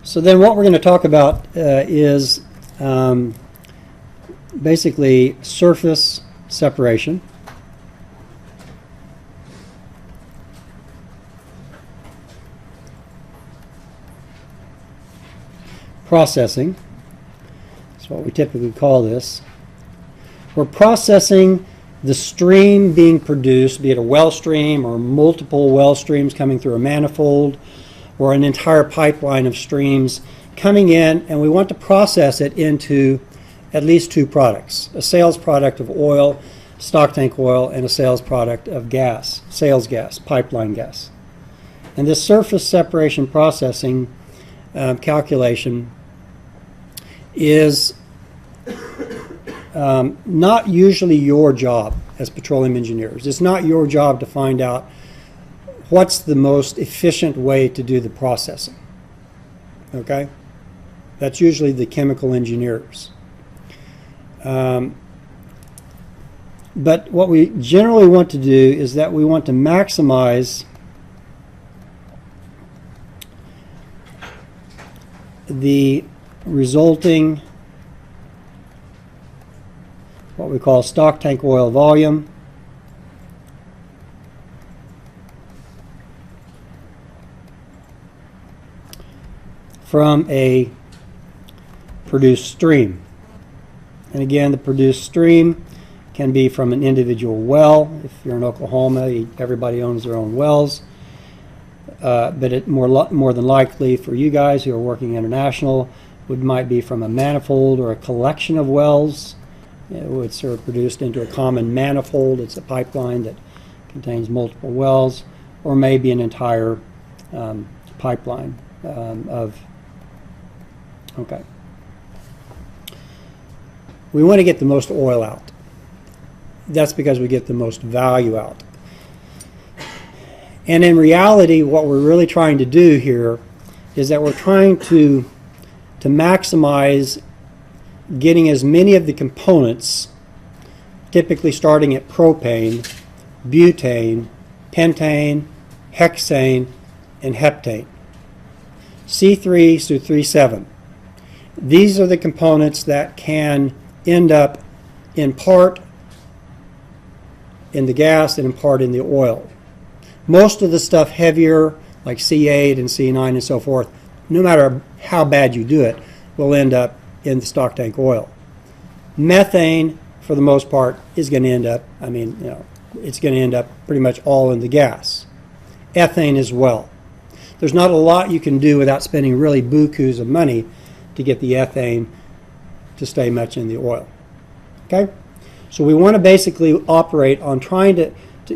So then what we're going to talk about is basically surface separation. Processing. That's what we typically call this. We're processing the stream being produced, be it a well stream or multiple well streams coming through a manifold, or an entire pipeline of streams coming in, and we want to process it into at least two products: a sales product of oil, stock tank oil, and a sales product of gas, sales gas, pipeline gas. And this surface separation processing calculation is not usually your job as petroleum engineers. It's not your job to find out what's the most efficient way to do the processing. Okay? That's usually the chemical engineers. But what we generally want to do is that we want to maximize the resulting, what we call stock tank oil volume, from a produced stream. And again, the produced stream can be from an individual well. If you're in Oklahoma, everybody owns their own wells. But it more than likely for you guys who are working international might be from a manifold or a collection of wells. It's sort of produced into a common manifold. It's a pipeline that contains multiple wells, or maybe an entire pipeline of. Okay. We want to get the most oil out. That's because we get the most value out. And in reality, what we're really trying to do here is that we're trying to maximize getting as many of the components, typically starting at propane, butane, pentane, hexane, and heptane. C3 through 3,7. These are the components that can end up in part in the gas and in part in the oil. Most of the stuff heavier, like C8 and C9 and so forth, no matter how bad you do it, will end up in the stock tank oil. Methane, for the most part, is going to end up, it's going to end up pretty much all in the gas. Ethane as well. There's not a lot you can do without spending really bukus of money to get the ethane to stay much in the oil. Okay? So we want to basically operate on trying to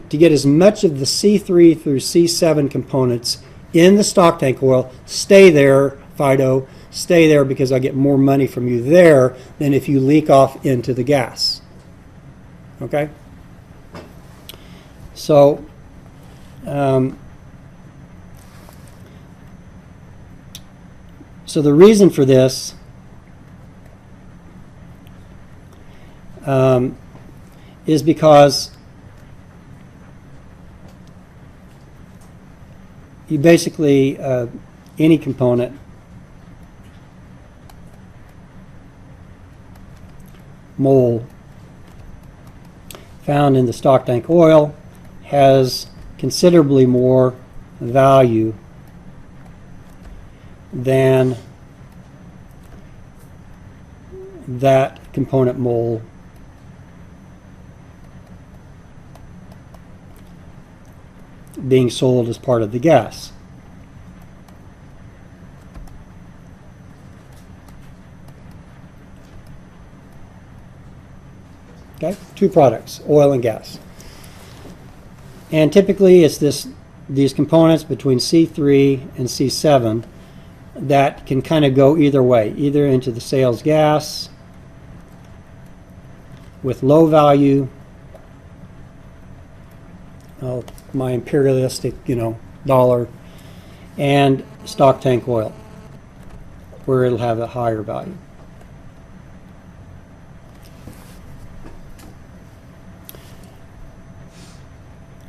get as much of the C3 through C7 components in the stock tank oil. Stay there, Fido. Stay there, because I get more money from you there than if you leak off into the gas. Okay? So, so the reason for this is because you basically, any component mole found in the stock tank oil has considerably more value than that component mole being sold as part of the gas. Okay, two products, oil and gas. And typically it's these components between C3 and C7 that can kind of go either way, either into the sales gas with low value, my imperialistic, dollar, and stock tank oil, where it'll have a higher value.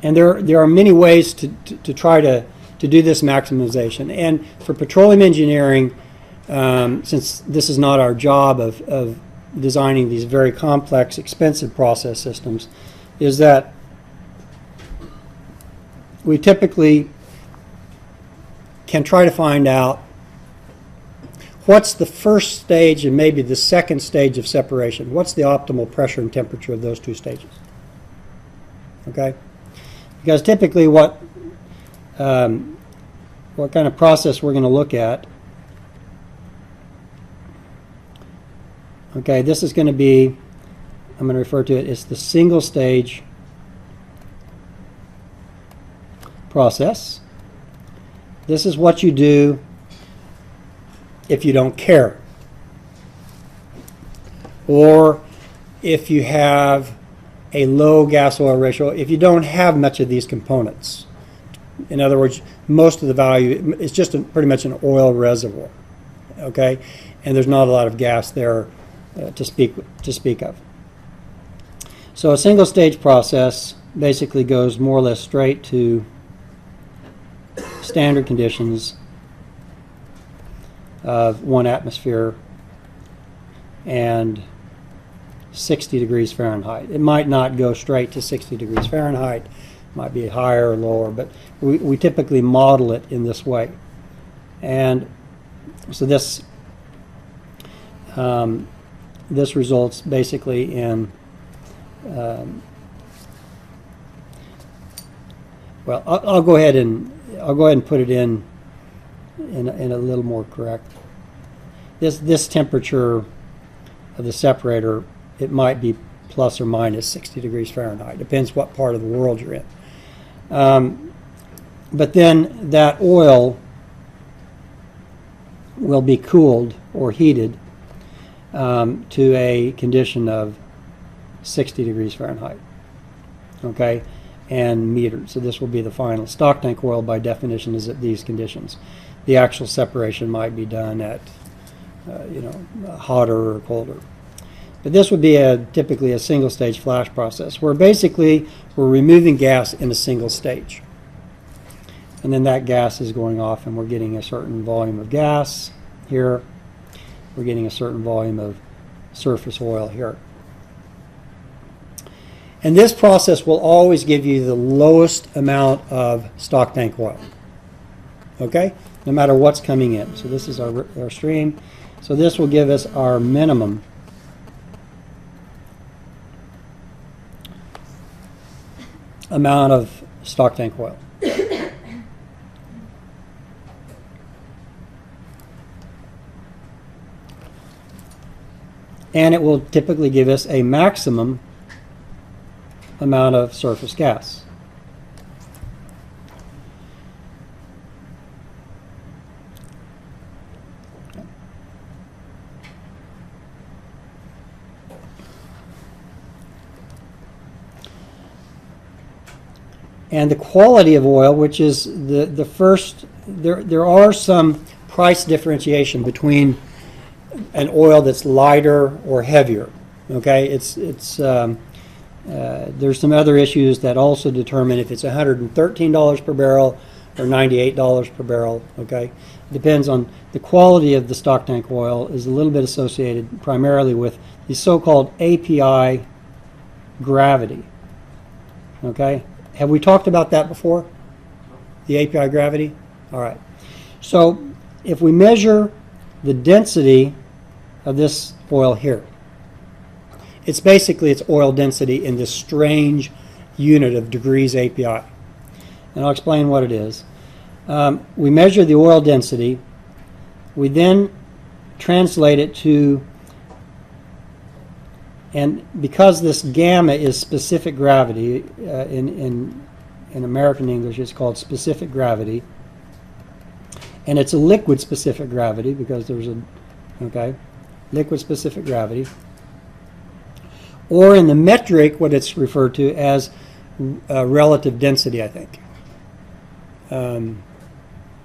And there are many ways to try to do this maximization. And for petroleum engineering, since this is not our job of designing these very complex, expensive process systems, is that we typically can try to find out what's the first stage and maybe the second stage of separation. What's the optimal pressure and temperature of those two stages? Okay? Because typically what kind of process we're going to look at, okay, this is going to be, I'm going to refer to it as the single stage process. This is what you do if you don't care, or if you have a low gas-oil ratio, if you don't have much of these components. In other words, most of the value is just pretty much an oil reservoir, okay, and there's not a lot of gas there to speak of. So a single stage process basically goes more or less straight to standard conditions of 1 atmosphere and 60 degrees Fahrenheit. It might not go straight to 60 degrees Fahrenheit, it might be higher or lower, but we typically model it in this way. And so this this results basically in well, I'll go ahead and put it in a little more correct. This temperature of the separator, it might be plus or minus 60 degrees Fahrenheit. Depends what part of the world you're in. But then that oil will be cooled or heated to a condition of 60 degrees Fahrenheit. Okay, and metered. So this will be the final. Stock tank oil, by definition, is at these conditions. The actual separation might be done at hotter or colder. But this would be typically a single stage flash process, where basically we're removing gas in a single stage. And then that gas is going off and we're getting a certain volume of gas here. We're getting a certain volume of surface oil here. And this process will always give you the lowest amount of stock tank oil. Okay? No matter what's coming in. So this is our stream. So this will give us our minimum amount of stock tank oil. And it will typically give us a maximum amount of surface gas. And the quality of oil, which is the first, there are some price differentiation between an oil that's lighter or heavier. Okay, there's some other issues that also determine if it's $113 per barrel or $98 per barrel. Okay, it depends on the quality of the stock tank oil. Is a little bit associated primarily with the so-called API gravity. Okay, have we talked about that before? The API gravity? All right. So if we measure the density of this oil here, it's basically its oil density in this strange unit of degrees API. And I'll explain what it is. We measure the oil density. We then translate it to, and because this gamma is specific gravity, in American English it's called specific gravity, and it's a liquid specific gravity because there's liquid specific gravity, or in the metric what it's referred to as relative density, I think.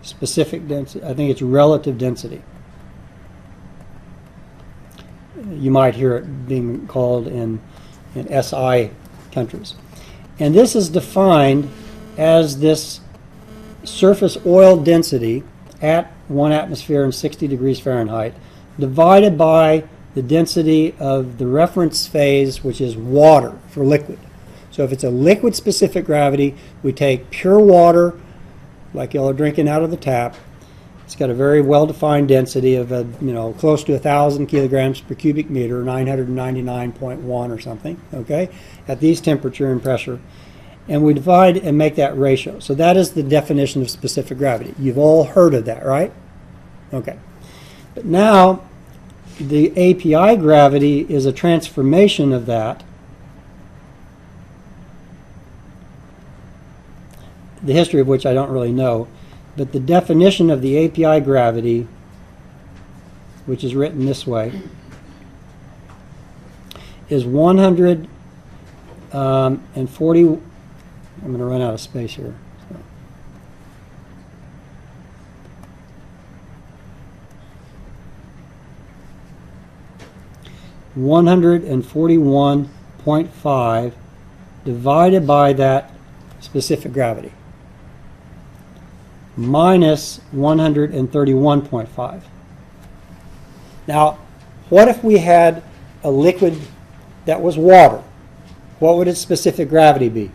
Specific density, I think it's relative density. You might hear it being called in SI countries. And this is defined as this surface oil density at 1 atmosphere and 60 degrees Fahrenheit, divided by the density of the reference phase, which is water for liquid. So if it's a liquid-specific gravity, we take pure water, like y'all are drinking out of the tap. It's got a very well-defined density of close to 1,000 kilograms per cubic meter, 999.1 or something, okay, at these temperature and pressure. And we divide and make that ratio. So that is the definition of specific gravity. You've all heard of that, right? Okay. But now, the API gravity is a transformation of that. The history of which I don't really know. But the definition of the API gravity, which is written this way, is 140. I'm going to run out of space here. So. 141.5 divided by that specific gravity, minus 131.5. Now, what if we had a liquid that was water? What would its specific gravity be?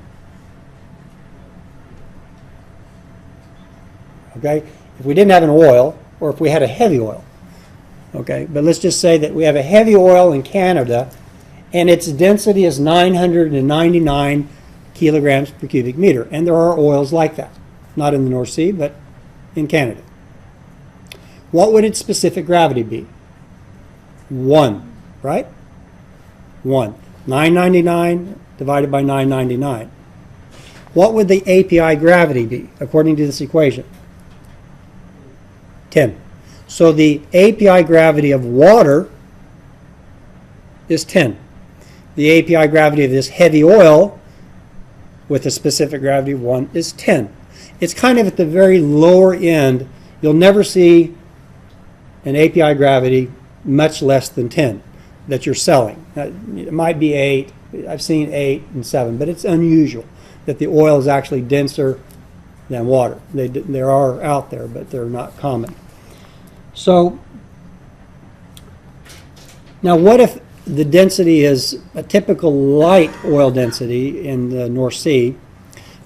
Okay, if we didn't have an oil, or if we had a heavy oil. Okay, but let's just say that we have a heavy oil in Canada, and its density is 999 kilograms per cubic meter. And there are oils like that. Not in the North Sea, but in Canada. What would its specific gravity be? 1, right? 1. 999 divided by 999. What would the API gravity be, according to this equation? 10. So the API gravity of water is 10. The API gravity of this heavy oil with a specific gravity of 1 is 10. It's kind of at the very lower end. You'll never see an API gravity much less than 10 that you're selling. It might be 8. I've seen 8 and 7, but it's unusual that the oil is actually denser than water. They are out there, but they're not common. So now what if the density is a typical light oil density in the North Sea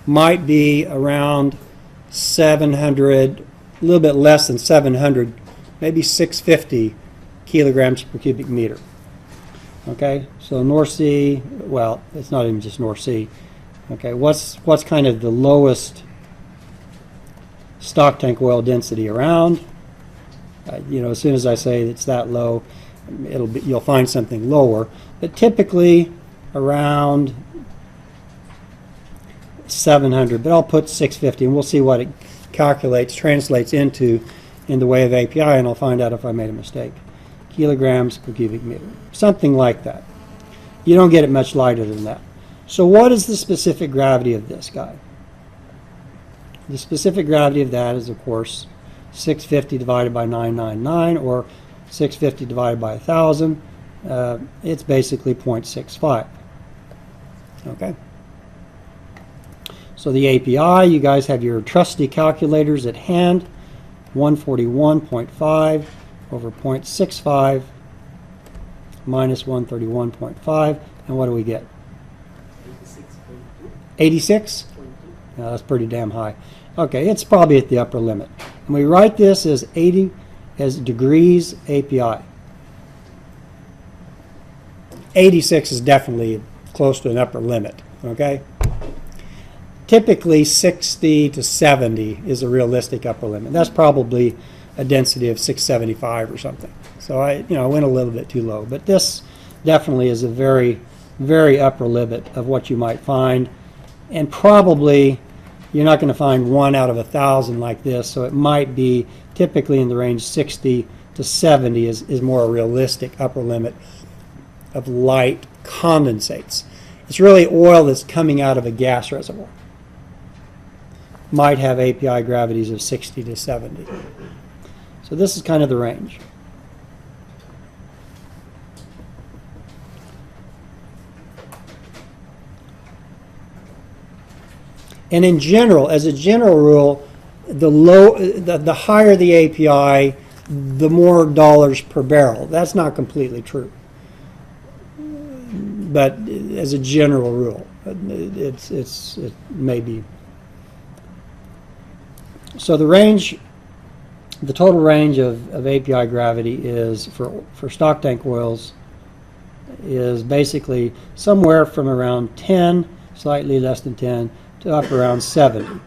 might be around 700, a little bit less than 700, maybe 650 kilograms per cubic meter. Okay, so North Sea, well, it's not even just North Sea. Okay, what's kind of the lowest stock tank oil density around? As soon as I say it's that low, you'll find something lower. But typically around 700, but I'll put 650, and we'll see what it translates into in the way of API, and I'll find out if I made a mistake. Kilograms per cubic meter, something like that. You don't get it much lighter than that. So what is the specific gravity of this guy? The specific gravity of that is, of course, 650 divided by 999, or 650 divided by 1,000. It's basically 0.65. Okay. So the API, you guys have your trusty calculators at hand. 141.5 over 0.65 minus 131.5, and what do we get? 86? No, that's pretty damn high. Okay, it's probably at the upper limit. And we write this as 80 as degrees API. 86 is definitely close to an upper limit, okay? Typically 60 to 70 is a realistic upper limit. That's probably a density of 675 or something. So I went a little bit too low, but this definitely is a very, very upper limit of what you might find, and probably you're not going to find 1 out of 1,000 like this, so it might be typically in the range 60 to 70 is more a realistic upper limit of light condensates. It's really oil that's coming out of a gas reservoir. Might have API gravities of 60 to 70. So this is kind of the range. And in general, as a general rule, the higher the API, the more dollars per barrel. That's not completely true, but as a general rule, it may be. So the total range of API gravity is for stock tank oils is basically somewhere from around 10, slightly less than 10, to up around 70.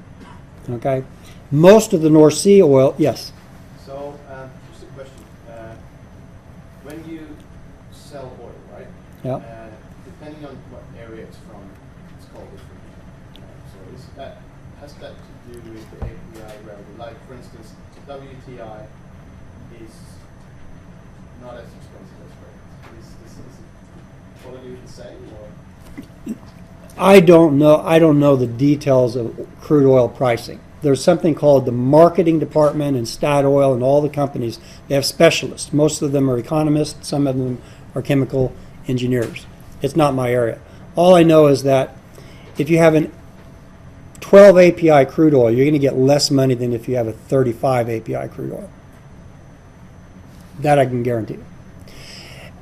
Okay, most of the North Sea oil, yes. So just a question: when you sell oil, right? Yeah. Depending on what area it's from, it's called different. So has that to do with the API gravity? Like, for instance, WTI is not as expensive as Brent. Is the quality the same, or? I don't know the details of crude oil pricing. There's something called the marketing department in Statoil and all the companies. They have specialists. Most of them are economists. Some of them are chemical engineers. It's not my area. All I know is that if you have an 12 API crude oil, you're going to get less money than if you have a 35 API crude oil. That I can guarantee.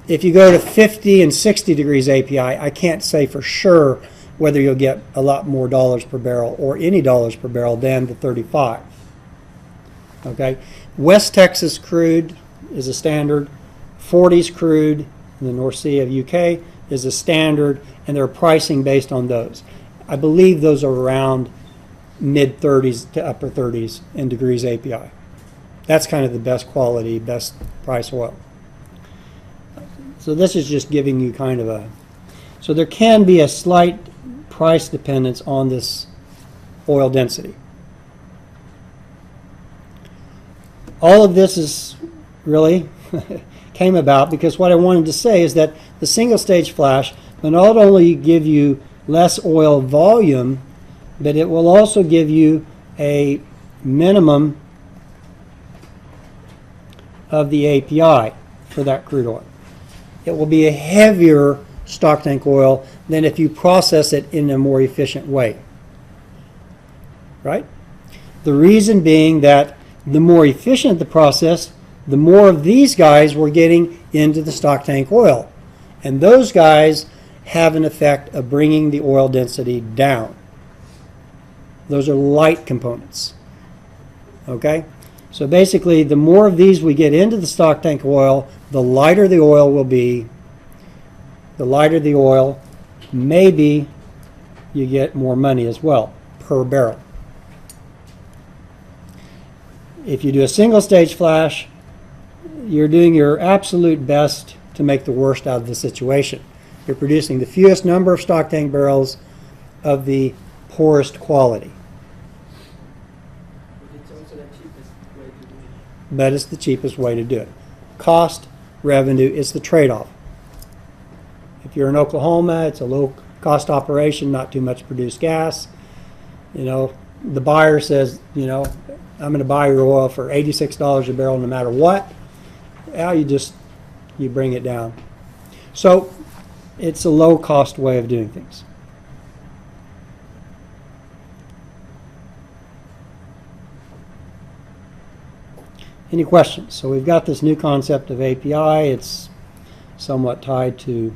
If you go to 50 and 60 degrees API, I can't say for sure whether you'll get a lot more dollars per barrel or any dollars per barrel than the 35. Okay? West Texas crude is a standard. 40s crude in the North Sea of UK is a standard, and they're pricing based on those. I believe those are around mid 30s to upper 30s in degrees API. That's kind of the best quality, best price oil. So this is just giving you kind of a... So there can be a slight price dependence on this oil density. All of this is really came about because what I wanted to say is that the single stage flash will not only give you less oil volume, but it will also give you a minimum of the API for that crude oil. It will be a heavier stock tank oil than if you process it in a more efficient way. Right? The reason being that the more efficient the process, the more of these guys we're getting into the stock tank oil. And those guys have an effect of bringing the oil density down. Those are light components. Okay? So basically, the more of these we get into the stock tank oil, the lighter the oil will be. The lighter the oil, maybe you get more money as well per barrel. If you do a single stage flash, you're doing your absolute best to make the worst out of the situation. You're producing the fewest number of stock tank barrels of the poorest quality. It's also the cheapest way to do it. But it's the cheapest way to do it. Cost, revenue, it's the trade-off. If you're in Oklahoma, it's a low-cost operation, not too much produced gas. You know, the buyer says, you know, I'm going to buy your oil for $86 a barrel no matter what. Well, you bring it down. So it's a low-cost way of doing things. Any questions? So we've got this new concept of API. It's somewhat tied to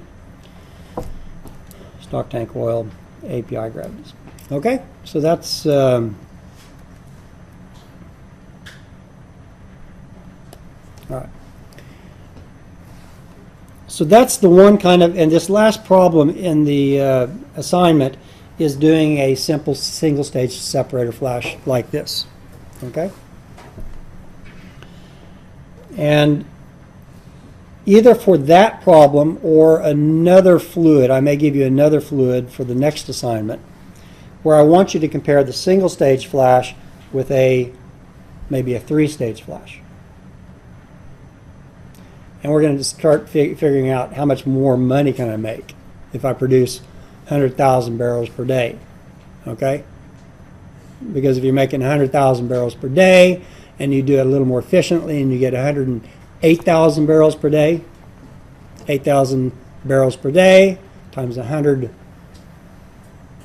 stock tank oil API gravities. Okay, so that's all right. So that's the one kind of, and this last problem in the assignment is doing a simple single stage separator flash like this. Okay, and either for that problem or another fluid, I may give you another fluid for the next assignment, where I want you to compare the single stage flash with maybe a 3-stage flash. And we're going to start figuring out how much more money can I make if I produce 100,000 barrels per day. Okay? Because if you're making 100,000 barrels per day and you do it a little more efficiently and you get 108,000 barrels per day, 8,000 barrels per day times $100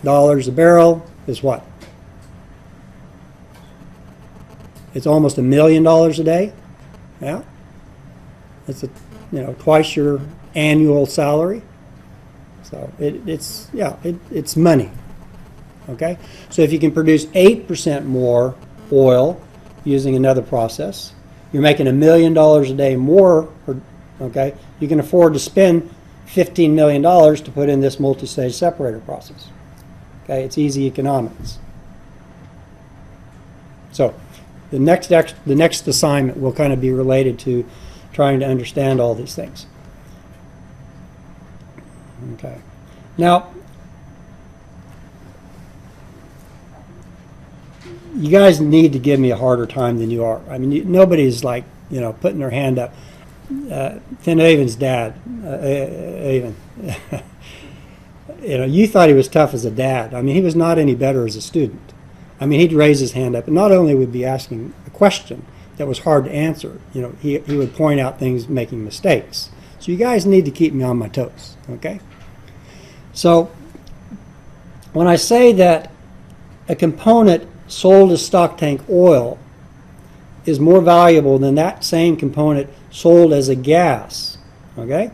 a barrel is what? It's almost $1 million a day. Yeah, it's twice your annual salary. So it's money. Okay, so if you can produce 8% more oil using another process, you're making $1 million a day more. Okay, you can afford to spend $15 million to put in this multi-stage separator process. Okay, it's easy economics. So the next assignment will kind of be related to trying to understand all these things. Okay, now you guys need to give me a harder time than you are. I mean, nobody's like putting their hand up. Finn Avon's dad, Avon. You thought he was tough as a dad. I mean, he was not any better as a student. I mean, he'd raise his hand up, and not only would be asking a question that was hard to answer, he would point out things making mistakes. So you guys need to keep me on my toes, okay? So when I say that a component sold as stock tank oil is more valuable than that same component sold as a gas, okay?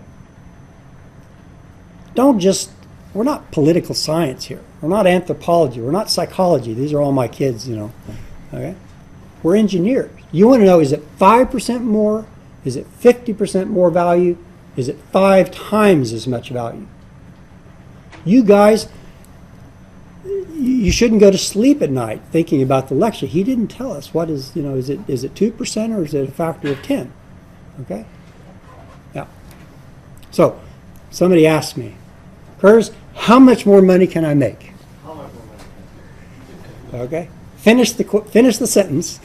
We're not political science here. We're not anthropology. We're not psychology. These are all my kids, okay? We're engineers. You want to know, is it 5% more? Is it 50% more value? Is it 5 times as much value? You guys, you shouldn't go to sleep at night thinking about the lecture. He didn't tell us what is it 2% or is it a factor of 10? Okay? Yeah. So, somebody asked me, Curtis, how much more money can I make? How much more money can you make? Okay? Finish the sentence.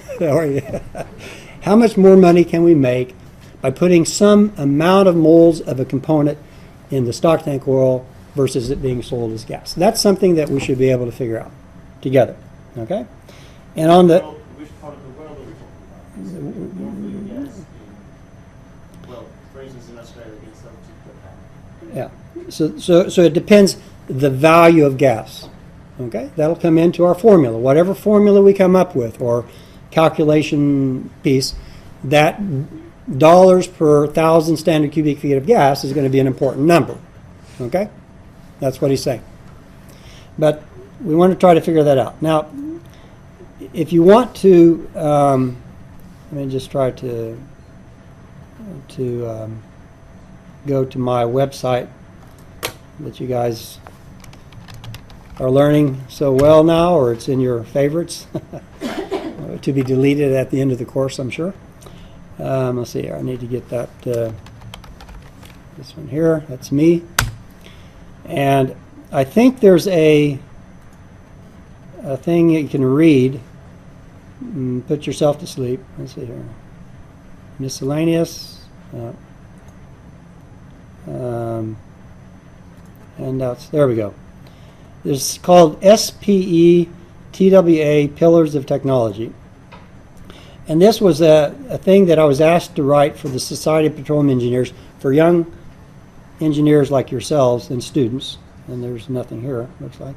How much more money can we make by putting some amount of moles of a component in the stock tank oil versus it being sold as gas? That's something that we should be able to figure out together. Okay? And on the Which part of the world are we talking about? Yes. Well, for instance, in Australia, we can sell cheap to yeah. So it depends the value of gas. Okay? That'll come into our formula. Whatever formula we come up with or calculation piece, that dollars per 1,000 standard cubic feet of gas is going to be an important number. Okay? That's what he's saying. But we want to try to figure that out. Now, if you want to, let me just try to go to my website that you guys are learning so well now, or it's in your favorites to be deleted at the end of the course, I'm sure. Let's see here. I need to get that. This one here. That's me. And I think there's a thing you can read. Put yourself to sleep. Let's see here. Miscellaneous. Handouts. There we go. It's called SPE TWA Pillars of Technology. And this was a thing that I was asked to write for the Society of Petroleum Engineers for young engineers like yourselves and students. And there's nothing here, looks like.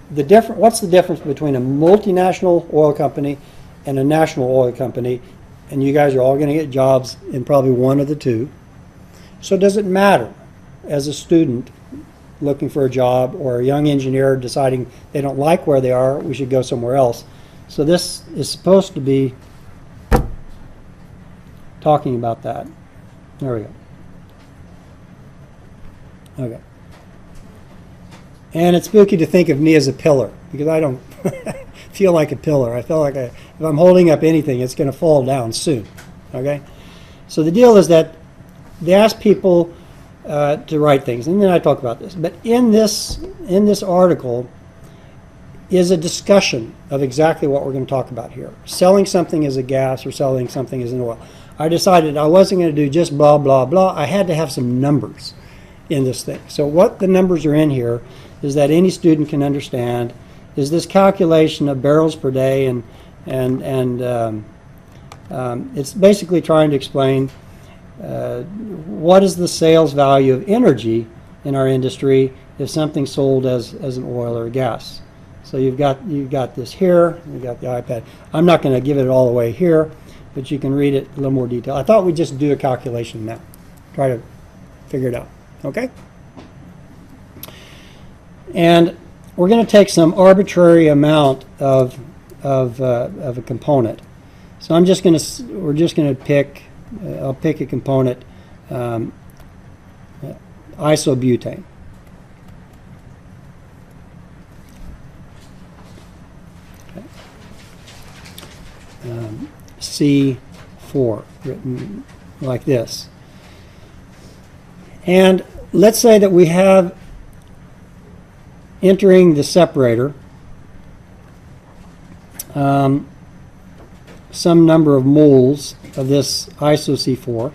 What's the difference between a multinational oil company and a national oil company? And you guys are all going to get jobs in probably one of the two. So does it matter as a student looking for a job or a young engineer deciding they don't like where they are, we should go somewhere else? So this is supposed to be talking about that. There we go. Okay. And it's spooky to think of me as a pillar because I don't feel like a pillar. I feel like if I'm holding up anything, it's going to fall down soon. Okay? So the deal is that they ask people to write things, and then I talk about this. But in this article is a discussion of exactly what we're going to talk about here. Selling something as a gas or selling something as an oil. I decided I wasn't going to do just blah, blah, blah. I had to have some numbers in this thing. So what the numbers are in here is that any student can understand is this calculation of barrels per day, and it's basically trying to explain what is the sales value of energy in our industry if something's sold as an oil or a gas. So you've got this here, you've got the iPad. I'm not going to give it all the way here, but you can read it in a little more detail. I thought we'd just do a calculation now, try to figure it out, okay? And we're going to take some arbitrary amount of a component. So we're just going to pick, I'll pick a component, isobutane. C4, written like this. And let's say that we have entering the separator some number of moles of this iso C4.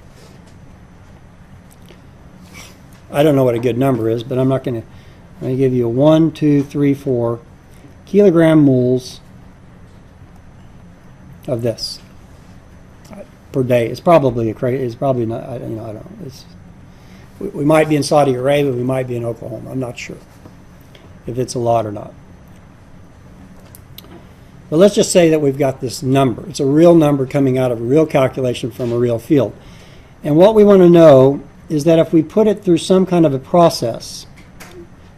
I don't know what a good number is, but I'm going to give you a 1, 2, 3, 4 kilogram moles of this per day. It's probably it's probably not. I don't know. We might be in Saudi Arabia. We might be in Oklahoma. I'm not sure if it's a lot or not. But let's just say that we've got this number. It's a real number coming out of a real calculation from a real field. And what we want to know is that if we put it through some kind of a process,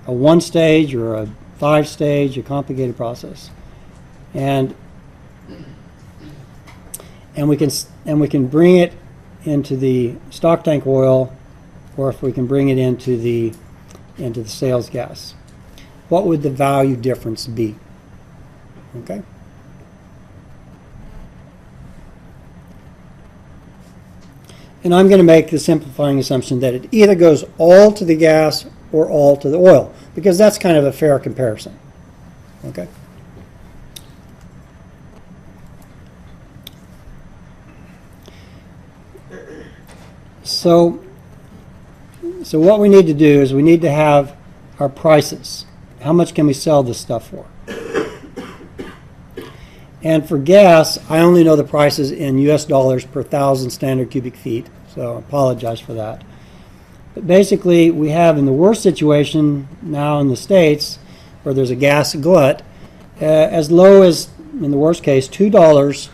a 1-stage or a 5-stage, a complicated process, and we can bring it into the stock tank oil, or if we can bring it into the sales gas, what would the value difference be? Okay. And I'm going to make the simplifying assumption that it either goes all to the gas or all to the oil, because that's kind of a fair comparison. Okay. So what we need to do is we need to have our prices. How much can we sell this stuff for? And for gas, I only know the prices in US dollars per 1,000 standard cubic feet, so I apologize for that. But basically, we have in the worst situation now in the States, where there's a gas glut, as low as, in the worst case, $2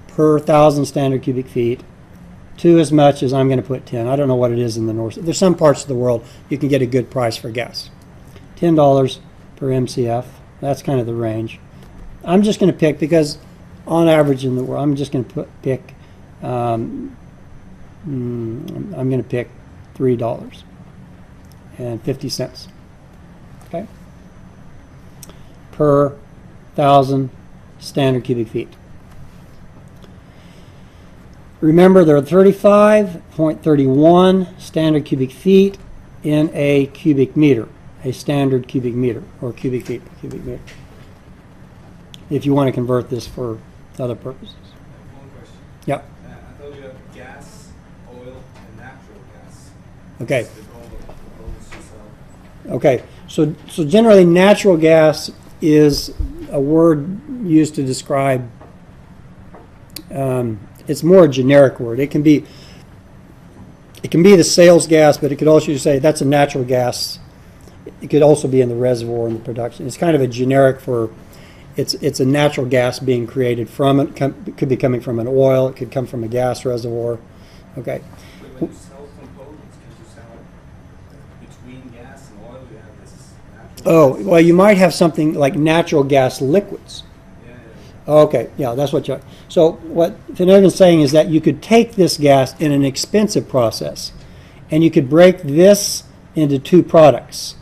per 1,000 standard cubic feet, to as much as I'm going to put 10. I don't know what it is in the north. There's some parts of the world you can get a good price for gas. $10 per MCF, that's kind of the range. I'm just going to pick, because on average in the world, I'm just going to pick, I'm going to pick $3.50, okay, per 1,000 standard cubic feet. Remember, there are 35.31 standard cubic feet in a cubic meter, a standard cubic meter, or cubic feet per cubic meter, if you want to convert this for other purposes. One question. Yeah. I thought you have gas, oil, and natural gas. Okay. The components you sell. Okay. So generally, natural gas is a word used to describe. It's more a generic word. It can be the sales gas, but it could also say that's a natural gas. It could also be in the reservoir in the production. It's kind of a generic for. It's a natural gas being created from it. It could be coming from an oil. It could come from a gas reservoir. Okay. But when you sell components, can you sell between gas and oil? You have this natural. Oh, well, you might have something like natural gas liquids. Yeah. Okay, yeah, that's what you. So what Finnegan's saying is that you could take this gas in an expensive process, and you could break this into two products,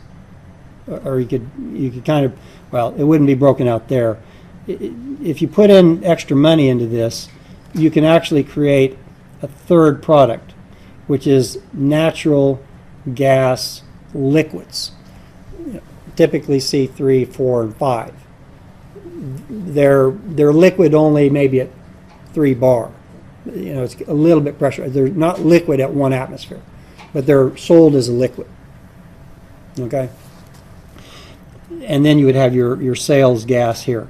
or you could kind of. Well, it wouldn't be broken out there. If you put in extra money into this, you can actually create a third product, which is natural gas liquids, typically C3, 4, and 5. They're liquid only maybe at 3 bar. It's a little bit pressure. They're not liquid at 1 atmosphere, but they're sold as a liquid. Okay? And then you would have your sales gas here.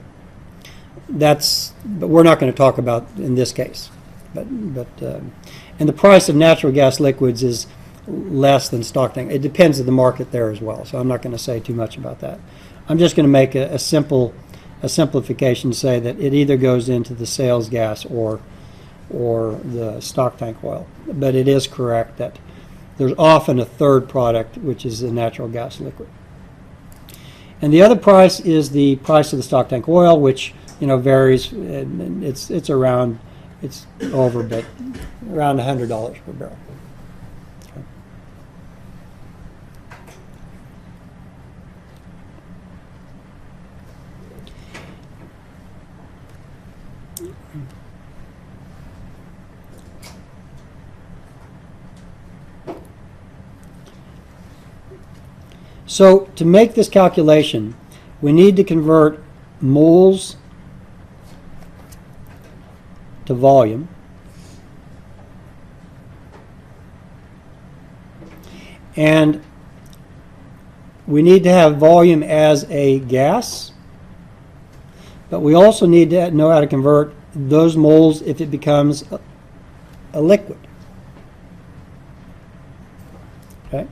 But we're not going to talk about in this case. And the price of natural gas liquids is less than stock tank. It depends on the market there as well, so I'm not going to say too much about that. I'm just going to make a simplification to say that it either goes into the sales gas or the stock tank oil. But it is correct that there's often a third product, which is the natural gas liquid. And the other price is the price of the stock tank oil, which varies. It's around, it's over, but around $100 per barrel. Okay. So to make this calculation, we need to convert moles to volume. And we need to have volume as a gas, but we also need to know how to convert those moles if it becomes a liquid. Okay?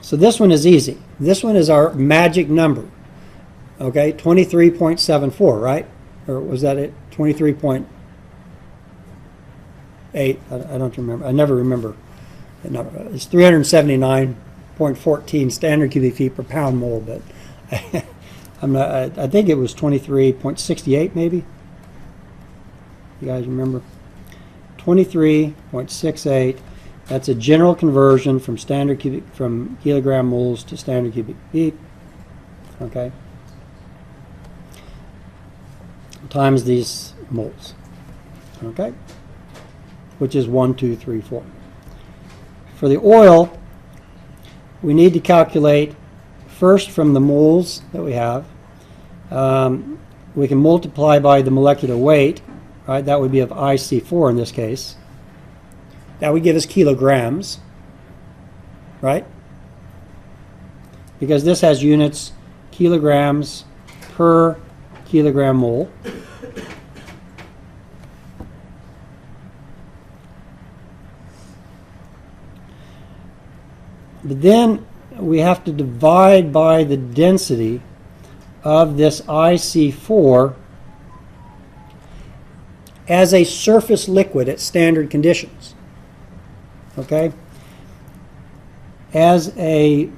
So this one is easy. This one is our magic number. Okay, 23.74, right? Or was that it? 23.8. I don't remember. I never remember the number. It's 379.14 standard cubic feet per pound mole, but I'm not. I think it was 23.68, maybe. You guys remember? 23.68. That's a general conversion from from kilogram moles to standard cubic feet. Okay. Times these moles. Okay. Which is 1, 2, 3, 4. For the oil, we need to calculate first from the moles that we have. We can multiply by the molecular weight. Right. That would be of IC4 in this case. That would give us kilograms, right? Because this has units, kilograms per kilogram mole. But then we have to divide by the density of this IC4 as a surface liquid at standard conditions. Okay, as a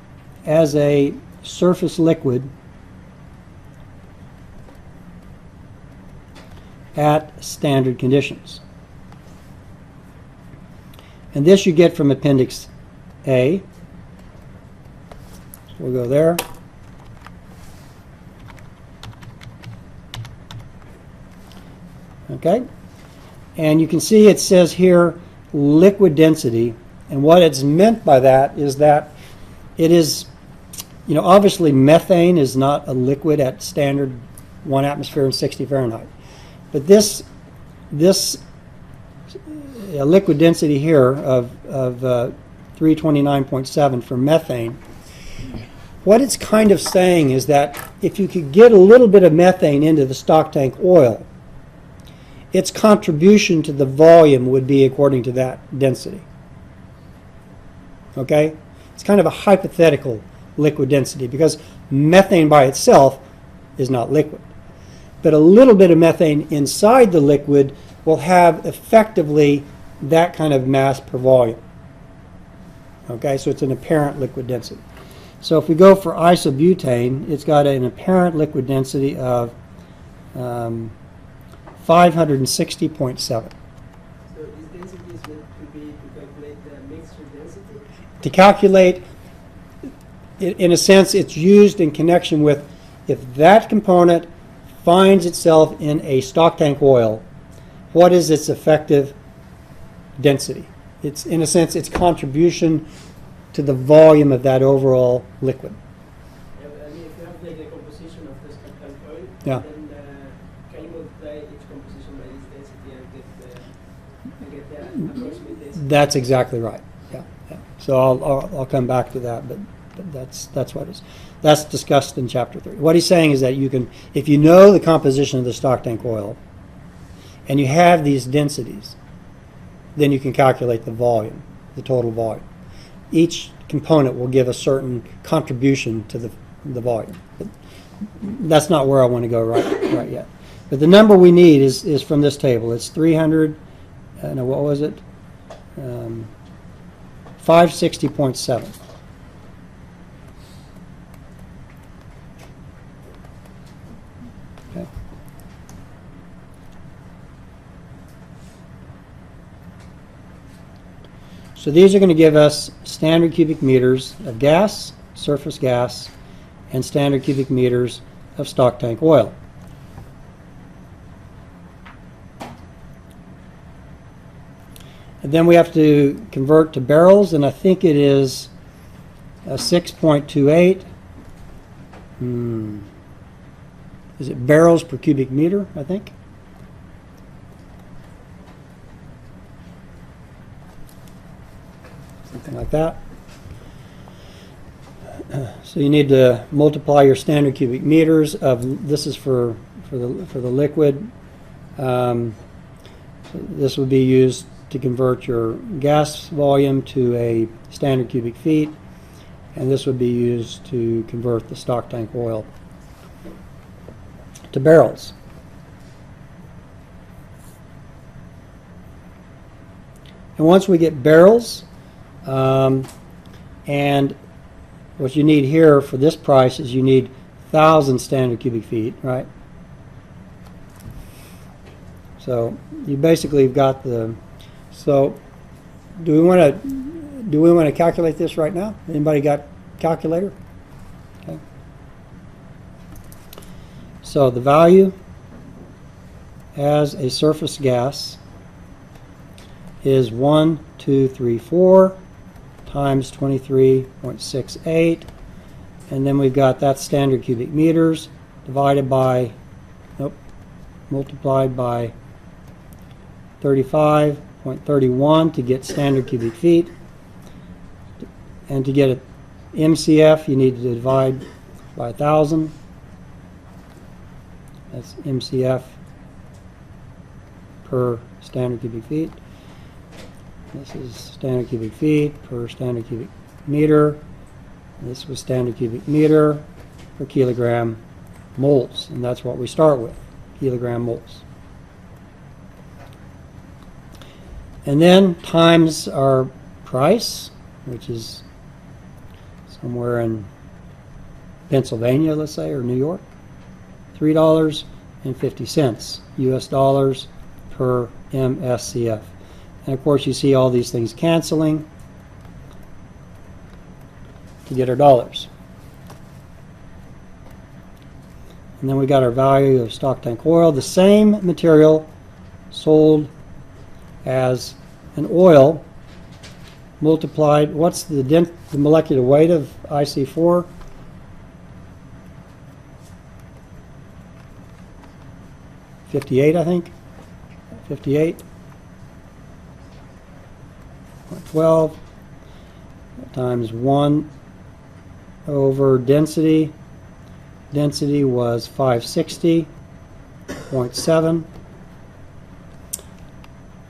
surface liquid at standard conditions. And this you get from Appendix A. So we'll go there. Okay, and you can see it says here liquid density, and what it's meant by that is that it is, obviously methane is not a liquid at standard 1 atmosphere and 60 Fahrenheit. But this liquid density here of 329.7 for methane, what it's kind of saying is that if you could get a little bit of methane into the stock tank oil, its contribution to the volume would be according to that density. Okay? It's kind of a hypothetical liquid density because methane by itself is not liquid. But a little bit of methane inside the liquid will have effectively that kind of mass per volume. Okay? So it's an apparent liquid density. So if we go for isobutane, it's got an apparent liquid density of 560.7. So this density is meant to be to calculate the mixture density? To calculate, in a sense, it's used in connection with if that component finds itself in a stock tank oil, what is its effective density? It's, in a sense, its contribution to the volume of that overall liquid. Yeah, but I mean, if you have like the composition of the stock tank oil, Yeah. then can you multiply each composition by this density and get the approximate density? That's exactly right. Yeah. Yeah. So I'll come back to that, but that's what it is. That's discussed in Chapter 3. What he's saying is that you can, if you know the composition of the stock tank oil, and you have these densities, then you can calculate the volume, the total volume. Each component will give a certain contribution to the volume. But that's not where I want to go right yet. But the number we need is from this table. It's 300, no, what was it? 560.7. Okay. So these are going to give us standard cubic meters of gas, surface gas, and standard cubic meters of stock tank oil. And then we have to convert to barrels, and I think it is 6.28. Is it barrels per cubic meter, I think? Something like that. So you need to multiply your standard cubic meters of, this is for the liquid. So this would be used to convert your gas volume to a standard cubic feet, and this would be used to convert the stock tank oil to barrels. And once we get barrels, and what you need here for this price is you need 1,000 standard cubic feet, right? So you basically have got the. So do we want to calculate this right now? Anybody got a calculator? Okay. So the value as a surface gas is 1234 times 23.68, and then we've got that standard cubic meters divided by, multiplied by 35.31 to get standard cubic feet, and to get an MCF you need to divide by 1,000. That's MCF per standard cubic feet. This is standard cubic feet per standard cubic meter. This was standard cubic meter per kilogram moles, and that's what we start with, kilogram moles. And then times our price, which is somewhere in Pennsylvania, let's say, or New York, $3.50 US dollars per MSCF. And of course you see all these things canceling to get our dollars. And then we got our value of stock tank oil, the same material sold as an oil multiplied. What's the molecular weight of IC4? $58, I think. 58. 12 times 1 over density. Density was 560.7.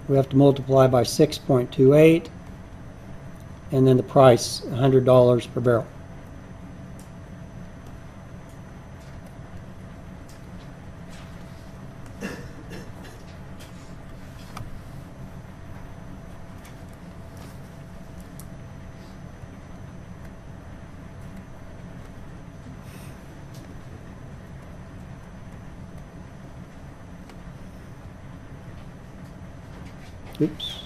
We have to multiply by 6.28, and then the price, $100 per barrel. Oops.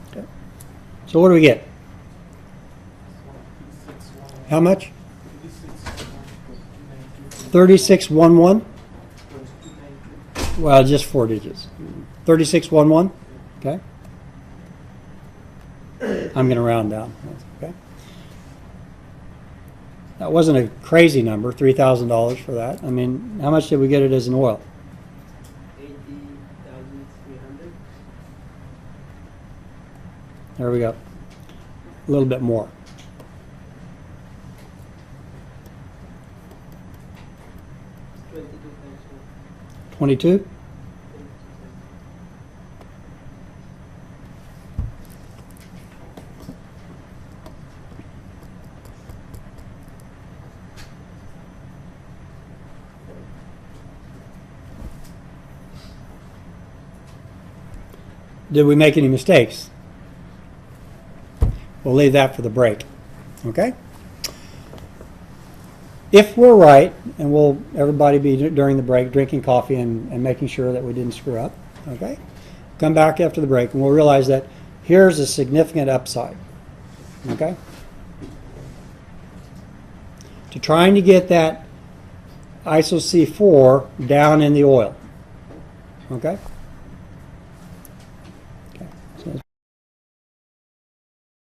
Okay. So what do we get? How much? 3611. Well, just 4 digits. 3611. Okay. I'm going to round down. Okay. That wasn't a crazy number, $3,000 for that. I mean, how much did we get it as an oil? 80,300. There we go. a little bit more. 22? Did we make any mistakes? We'll leave that for the break. Okay? If we're right, and we'll everybody be during the break drinking coffee and making sure that we didn't screw up, okay? Come back after the break and we'll realize that here's a significant upside, okay? To trying to get that ISO C4 down in the oil, okay?